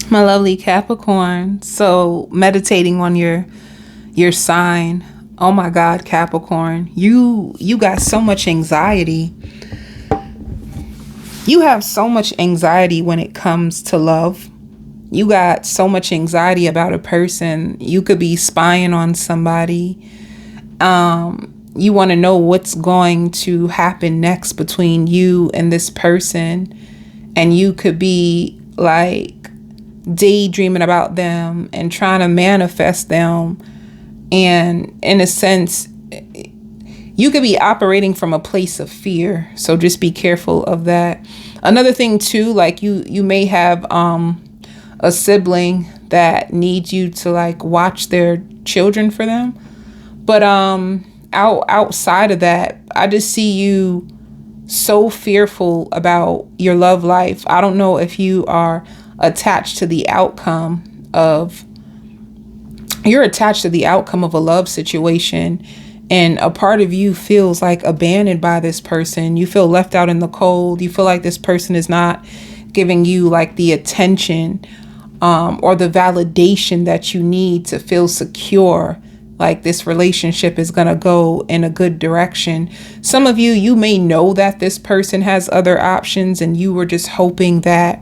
My lovely Capricorn. So meditating on your sign. Oh my God, Capricorn. You got so much anxiety. You have so much anxiety when it comes to love. You got so much anxiety about a person. You could be spying on somebody. You want to know what's going to happen next between you and this person. And you could be like daydreaming about them and trying to manifest them. And in a sense, you could be operating from a place of fear. So just be careful of that. Another thing too, like you may have a sibling that needs you to like watch their children for them. But outside of that, I just see you so fearful about your love life. I don't know if you are attached to the outcome of a love situation, and a part of you feels like abandoned by this person. You feel left out in the cold. You feel like this person is not giving you like the attention or the validation that you need to feel secure, like this relationship is going to go in a good direction. Some of you may know that this person has other options, and you were just hoping that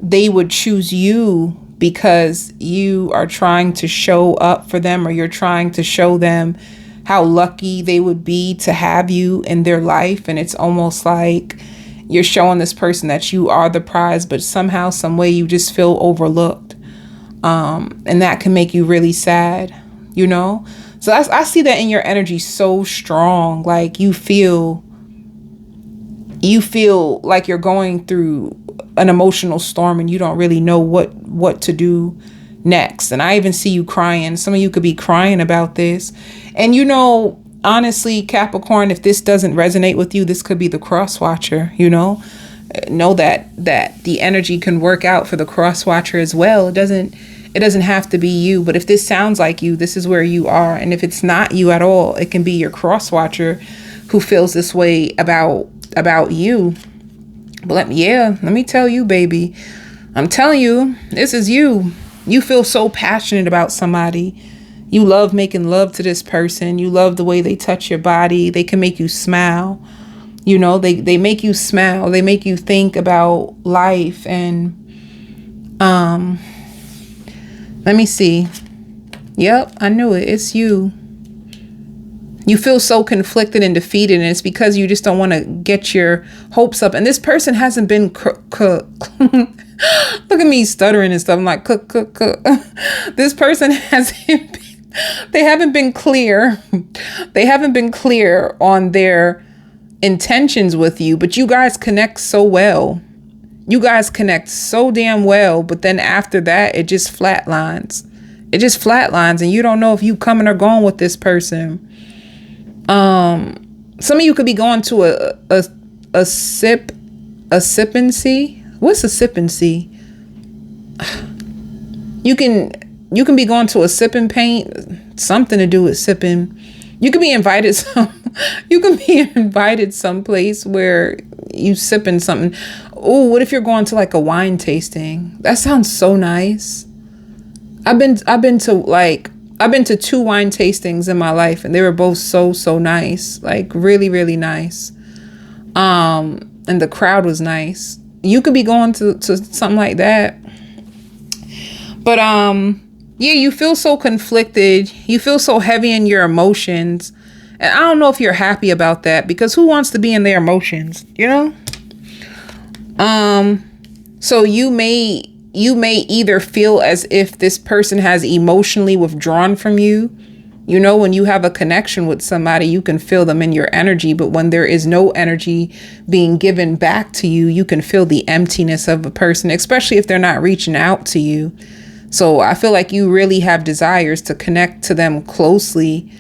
they would choose you because you are trying to show up for them, or you're trying to show them how lucky they would be to have you in their life. And it's almost like you're showing this person that you are the prize, but somehow, some way you just feel overlooked. And that can make you really sad, you know? So I see that in your energy so strong. Like you feel like you're going through an emotional storm and you don't really know what to do next. And I even see you crying. Some of you could be crying about this. And you know, honestly, Capricorn, if this doesn't resonate with you, this could be the cross watcher, you know? Know that the energy can work out for the cross watcher as well. It doesn't have to be you, but if this sounds like you, this is where you are. And if it's not you at all, it can be your cross watcher who feels this way about you. But let me tell you, baby, I'm telling you, this is you. You feel so passionate about somebody. You love making love to this person. You love the way they touch your body. They can make you smile. You know, they make you smile. They make you think about life. And let me see. Yep, I knew it. It's you. You feel so conflicted and defeated, and it's because you just don't want to get your hopes up. And this person hasn't been look at me stuttering and stuff. I'm like, This person they haven't been clear. They haven't been clear on their intentions with you, but you guys connect so well. You guys connect so damn well, but then after that, it just flatlines. It just flatlines, and you don't know if you coming or going with this person. Some of you could be going to a sippancy. What's a sippancy? You can be going to a sip and paint, something to do with sipping. You could be invited someplace where you sipping something. Oh, what if you're going to like a wine tasting? That sounds so nice. I've been to 2 wine tastings in my life, and they were both so nice, like really, really nice. And the crowd was nice. You could be going to something like that. But yeah, you feel so conflicted. You feel so heavy in your emotions. And I don't know if you're happy about that, because who wants to be in their emotions, you know? So you may either feel as if this person has emotionally withdrawn from you. You know, when you have a connection with somebody, you can feel them in your energy. But when there is no energy being given back to you, you can feel the emptiness of a person, especially if they're not reaching out to you. So I feel like you really have desires to connect to them closely.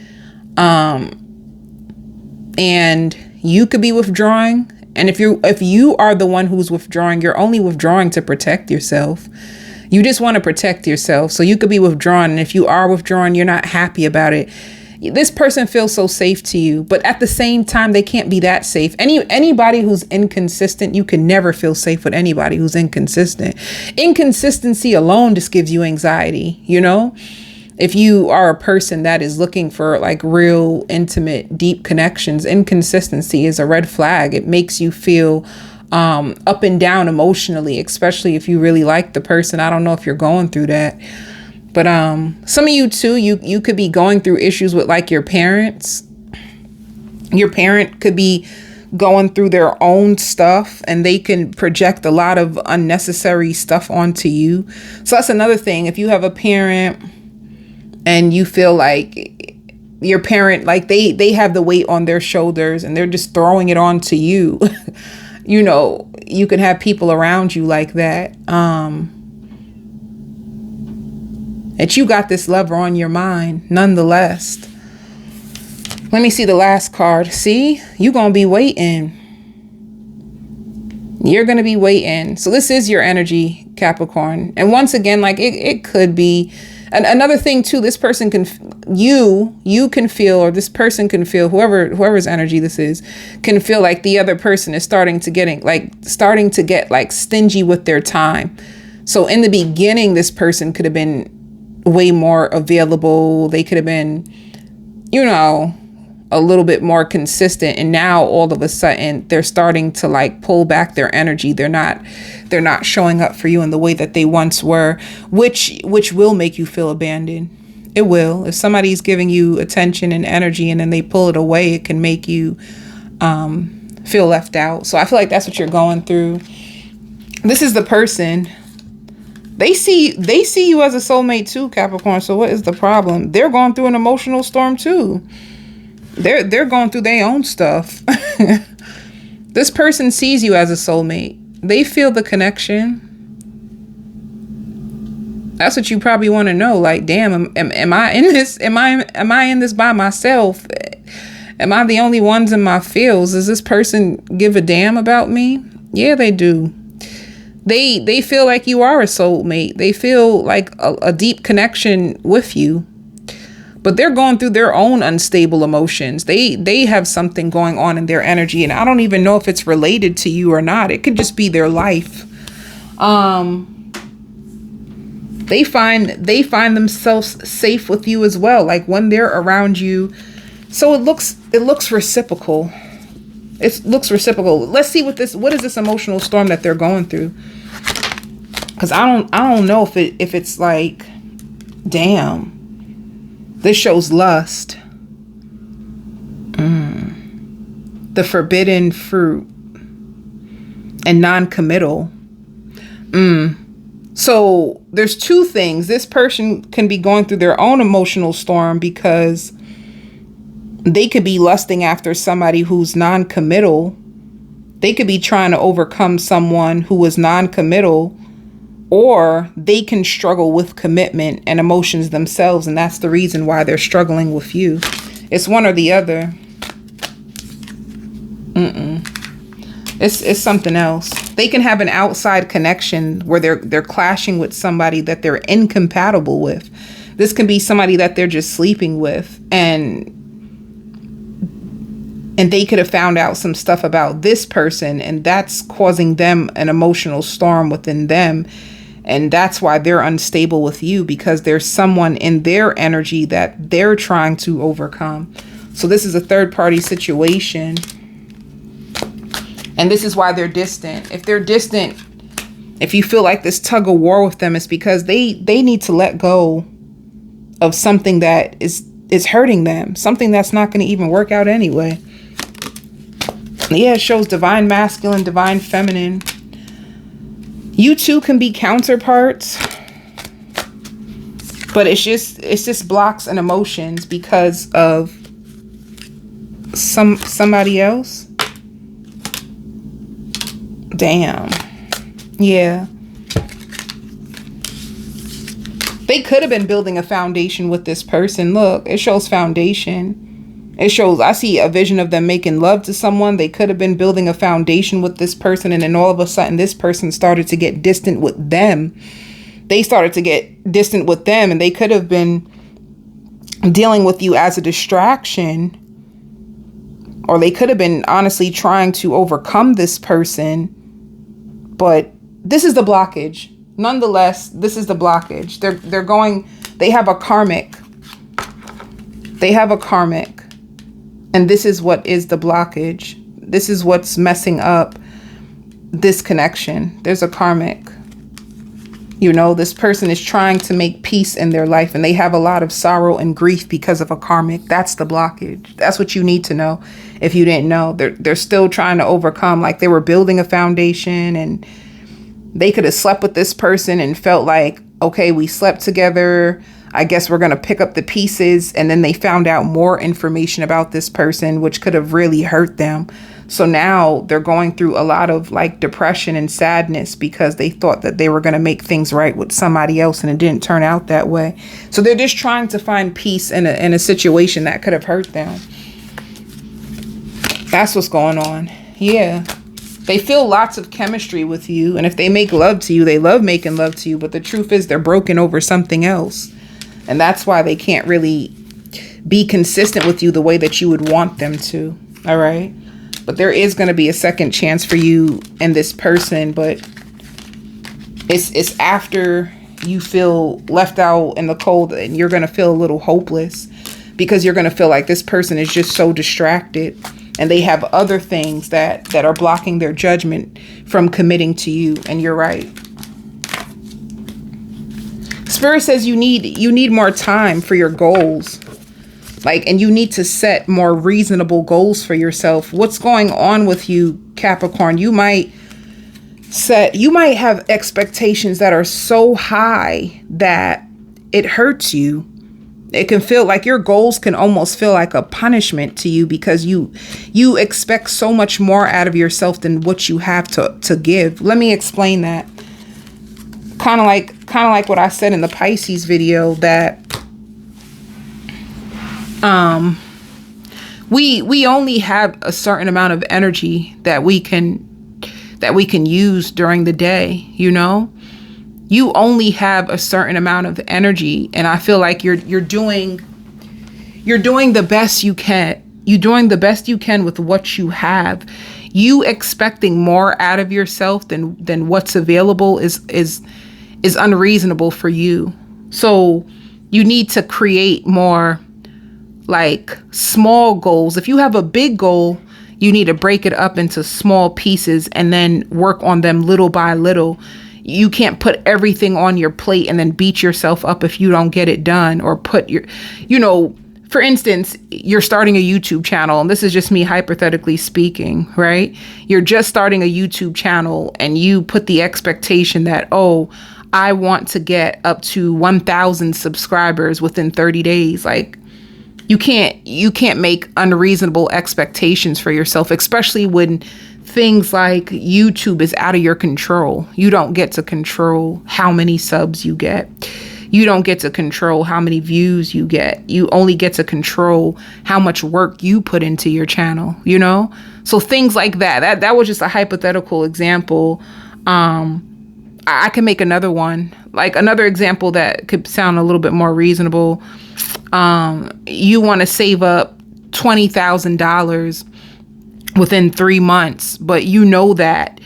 And you could be withdrawing. And if you are the one who's withdrawing, you're only withdrawing to protect yourself. You just want to protect yourself. So you could be withdrawn. And if you are withdrawn, you're not happy about it. This person feels so safe to you, but at the same time, they can't be that safe. Anybody who's inconsistent, you can never feel safe with anybody who's inconsistent. Inconsistency alone just gives you anxiety, you know? If you are a person that is looking for like real, intimate, deep connections, inconsistency is a red flag. It makes you feel up and down emotionally, especially if you really like the person. I don't know if you're going through that. But some of you too, you could be going through issues with like your parents. Your parent could be going through their own stuff and they can project a lot of unnecessary stuff onto you. So that's another thing. If you have a parent and you feel like your parent, like they have the weight on their shoulders and they're just throwing it onto you, you know, you can have people around you like that. That you got this lover on your mind nonetheless. Let me see the last card. See, you're going to be waiting. You're going to be waiting. So this is your energy, Capricorn. And once again, like it could be another thing too. This person can, you can feel, or this person can feel, whoever's energy this is, can feel like the other person is starting to get like stingy with their time. So in the beginning, this person could have been way more available. They could have been, you know, a little bit more consistent. And now all of a sudden they're starting to like pull back their energy. They're not showing up for you in the way that they once were, which will make you feel abandoned. It will. If somebody's giving you attention and energy and then they pull it away, it can make you feel left out. So I feel like that's what you're going through. This is the person. They see you as a soulmate too, Capricorn. So what is the problem? They're going through an emotional storm too. They're going through their own stuff. This person sees you as a soulmate. They feel the connection. That's what you probably want to know. Like, damn, am I in this? Am I in this by myself? Am I the only ones in my feels? Does this person give a damn about me? Yeah, they do. They feel like you are a soulmate. They feel like a deep connection with you, but they're going through their own unstable emotions. They have something going on in their energy, and I don't even know if it's related to you or not. It could just be their life. They find themselves safe with you as well. Like when they're around you. So it looks reciprocal. It looks reciprocal. Let's see what is this emotional storm that they're going through. Cause I don't know if it's like, damn, this shows lust. The forbidden fruit and non-committal. So there's two things. This person can be going through their own emotional storm because they could be lusting after somebody who's non-committal. They could be trying to overcome someone who is non-committal, or they can struggle with commitment and emotions themselves. And that's the reason why they're struggling with you. It's one or the other. It's something else. They can have an outside connection where they're clashing with somebody that they're incompatible with. This can be somebody that they're just sleeping with, and they could have found out some stuff about this person, and that's causing them an emotional storm within them. And that's why they're unstable with you, because there's someone in their energy that they're trying to overcome. So this is a third party situation. And this is why they're distant. If they're distant, if you feel like this tug of war with them, it's because they need to let go of something that is hurting them. Something that's not going to even work out anyway. Yeah, it shows divine masculine, divine feminine. You two can be counterparts, but it's just blocks and emotions because of somebody else. Damn. Yeah. They could have been building a foundation with this person. Look, it shows foundation. It shows, I see a vision of them making love to someone. They could have been building a foundation with this person. And then all of a sudden, this person started to get distant with them. They started to get distant with them. And they could have been dealing with you as a distraction, or they could have been honestly trying to overcome this person, but this is the blockage. Nonetheless, this is the blockage. They have a karmic. They have a karmic. And this is what is the blockage. This is what's messing up this connection. There's a karmic. You know, this person is trying to make peace in their life, and they have a lot of sorrow and grief because of a karmic. That's the blockage. That's what you need to know. If you didn't know, they're still trying to overcome, like they were building a foundation, and they could have slept with this person and felt like, okay, we slept together, I guess we're going to pick up the pieces. And then they found out more information about this person, which could have really hurt them. So now they're going through a lot of like depression and sadness because they thought that they were going to make things right with somebody else, and it didn't turn out that way. So they're just trying to find peace in a situation that could have hurt them. That's what's going on. Yeah. They feel lots of chemistry with you. And if they make love to you, they love making love to you. But the truth is they're broken over something else. And that's why they can't really be consistent with you the way that you would want them to. All right. But there is going to be a second chance for you and this person. But it's after you feel left out in the cold, and you're going to feel a little hopeless because you're going to feel like this person is just so distracted. And they have other things that are blocking their judgment from committing to you. And you're right. Spirit says you need more time for your goals. Like, and you need to set more reasonable goals for yourself. What's going on with you, Capricorn? You might have expectations that are so high that it hurts you. It can feel like your goals can almost feel like a punishment to you because you expect so much more out of yourself than what you have to give. Let me explain that. Kind of like what I said in the Pisces video, that we only have a certain amount of energy that we can use during the day, you know? You only have a certain amount of energy, and I feel like you're doing the best you can. You're doing the best you can with what you have. You expecting more out of yourself than what's available is unreasonable for you. So you need to create more like small goals. If you have a big goal, you need to break it up into small pieces and then work on them little by little. You can't put everything on your plate and then beat yourself up if you don't get it done, or put your, for instance, you're starting a YouTube channel, and this is just me hypothetically speaking, right? You're just starting a YouTube channel and you put the expectation that, oh, I want to get up to 1,000 subscribers within 30 days. Like, you can't make unreasonable expectations for yourself, especially when things like YouTube is out of your control. You don't get to control how many subs you get. You don't get to control how many views you get. You only get to control how much work you put into your channel, you know? So things like that. That was just a hypothetical example. I can make another one, like another example that could sound a little bit more reasonable. You want to save up $20,000 within 3 months, but you know that,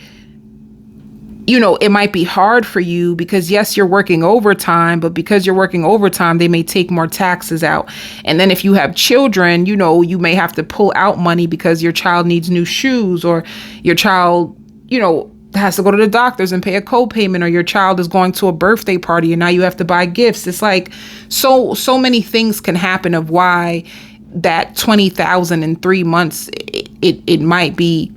it might be hard for you because yes, you're working overtime, but because you're working overtime, they may take more taxes out. And then if you have children, you may have to pull out money because your child needs new shoes, or your child, has to go to the doctors and pay a co-payment, or your child is going to a birthday party and now you have to buy gifts. It's like so many things can happen of why that 20,000 in 3 months, it might be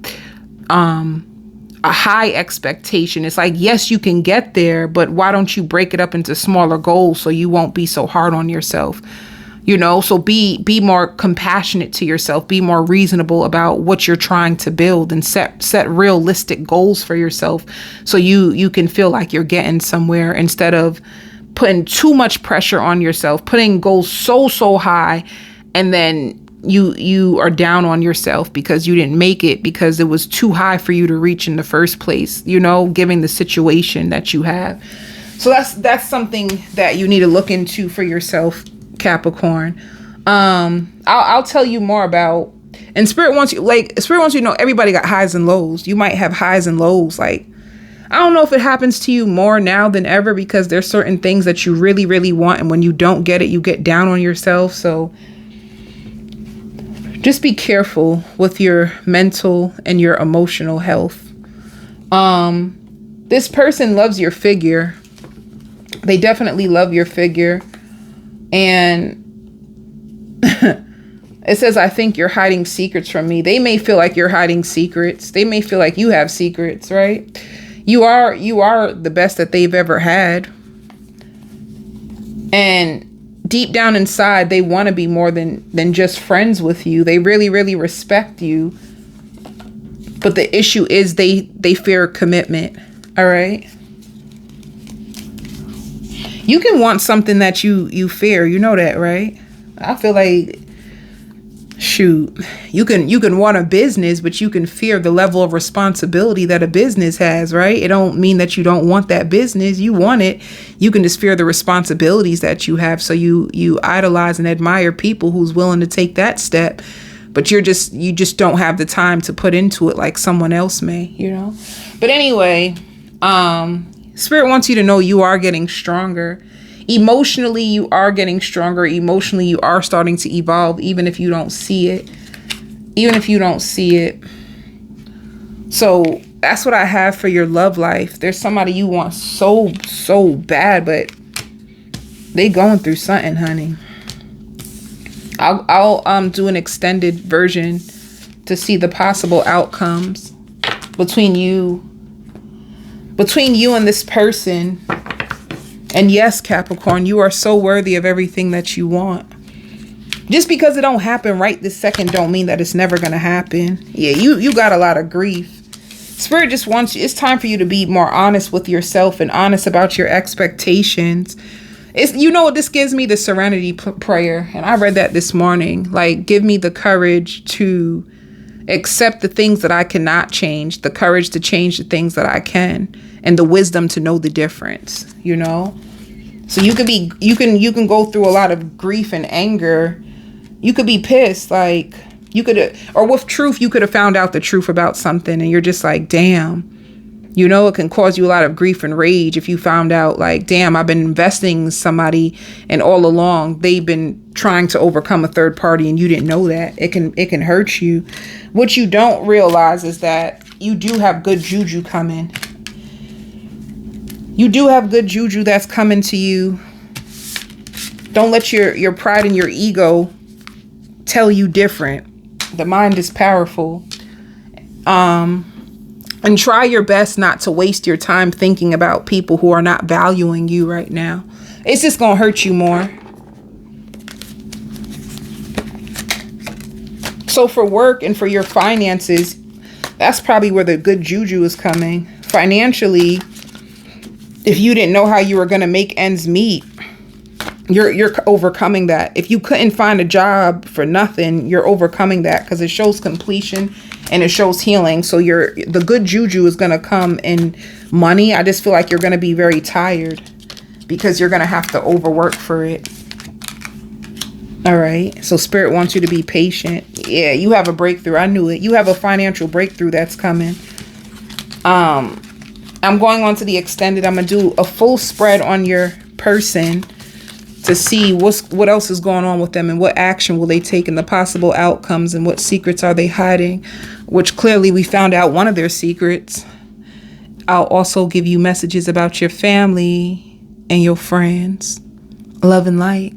a high expectation. It's like, yes, you can get there, but why don't you break it up into smaller goals so you won't be so hard on yourself? So be more compassionate to yourself, be more reasonable about what you're trying to build, and set realistic goals for yourself so you can feel like you're getting somewhere, instead of putting too much pressure on yourself, putting goals so high, and then you are down on yourself because you didn't make it because it was too high for you to reach in the first place, given the situation that you have. So that's something that you need to look into for yourself, Capricorn. I'll tell you more about, and spirit wants you to know everybody got highs and lows. You might have highs and lows. Like, I don't know if it happens to you more now than ever, because there's certain things that you really, really want, and when you don't get it, you get down on yourself. So just be careful with your mental and your emotional health. This person loves your figure. They definitely love your figure. And it says, I think you're hiding secrets from me. They may feel like you're hiding secrets. They may feel like you have secrets, right? You are the best that they've ever had. And deep down inside, they want to be more than just friends with you. They really, really respect you. But the issue is they fear commitment. All right. You can want something that you fear. You know that, right? I feel like, shoot, you can want a business, but you can fear the level of responsibility that a business has, right? It don't mean that you don't want that business. You want it. You can just fear the responsibilities that you have. So you idolize and admire people who's willing to take that step, but you just don't have the time to put into it like someone else may, you know? But anyway, Spirit wants you to know you are getting stronger. Emotionally, you are getting stronger. Emotionally, you are starting to evolve, even if you don't see it. Even if you don't see it. So that's what I have for your love life. There's somebody you want so, so bad, but they going through something, honey. I'll do an extended version to see the possible outcomes between you and this person. And yes, Capricorn, you are so worthy of everything that you want. Just because it don't happen right this second don't mean that it's never going to happen. Yeah, you got a lot of grief. Spirit just wants you, it's time for you to be more honest with yourself and honest about your expectations. It's, you know what this gives me? The serenity prayer. And I read that this morning. Like, give me the courage to accept the things that I cannot change, the courage to change the things that I can, and the wisdom to know the difference, you know? So you can go through a lot of grief and anger. You could be pissed, like or with truth, you could have found out the truth about something and you're just like, damn, you know, it can cause you a lot of grief and rage if you found out, like, damn, I've been investing in somebody and all along they've been trying to overcome a third party and you didn't know that. It can hurt you. What you don't realize is that you do have good juju coming. You do have good juju that's coming to you. Don't let your pride and your ego tell you different. The mind is powerful. And try your best not to waste your time thinking about people who are not valuing you right now. It's just going to hurt you more. So for work and for your finances, that's probably where the good juju is coming. Financially, if you didn't know how you were going to make ends meet, you're overcoming that. If you couldn't find a job for nothing, you're overcoming that because it shows completion and it shows healing. So the good juju is going to come in money. I just feel like you're going to be very tired because you're going to have to overwork for it. All right. So Spirit wants you to be patient. Yeah, you have a breakthrough. I knew it. You have a financial breakthrough that's coming. I'm going on to the extended. I'm going to do a full spread on your person to see what else is going on with them and what action will they take and the possible outcomes and what secrets are they hiding, which clearly we found out one of their secrets. I'll also give you messages about your family and your friends. Love and light.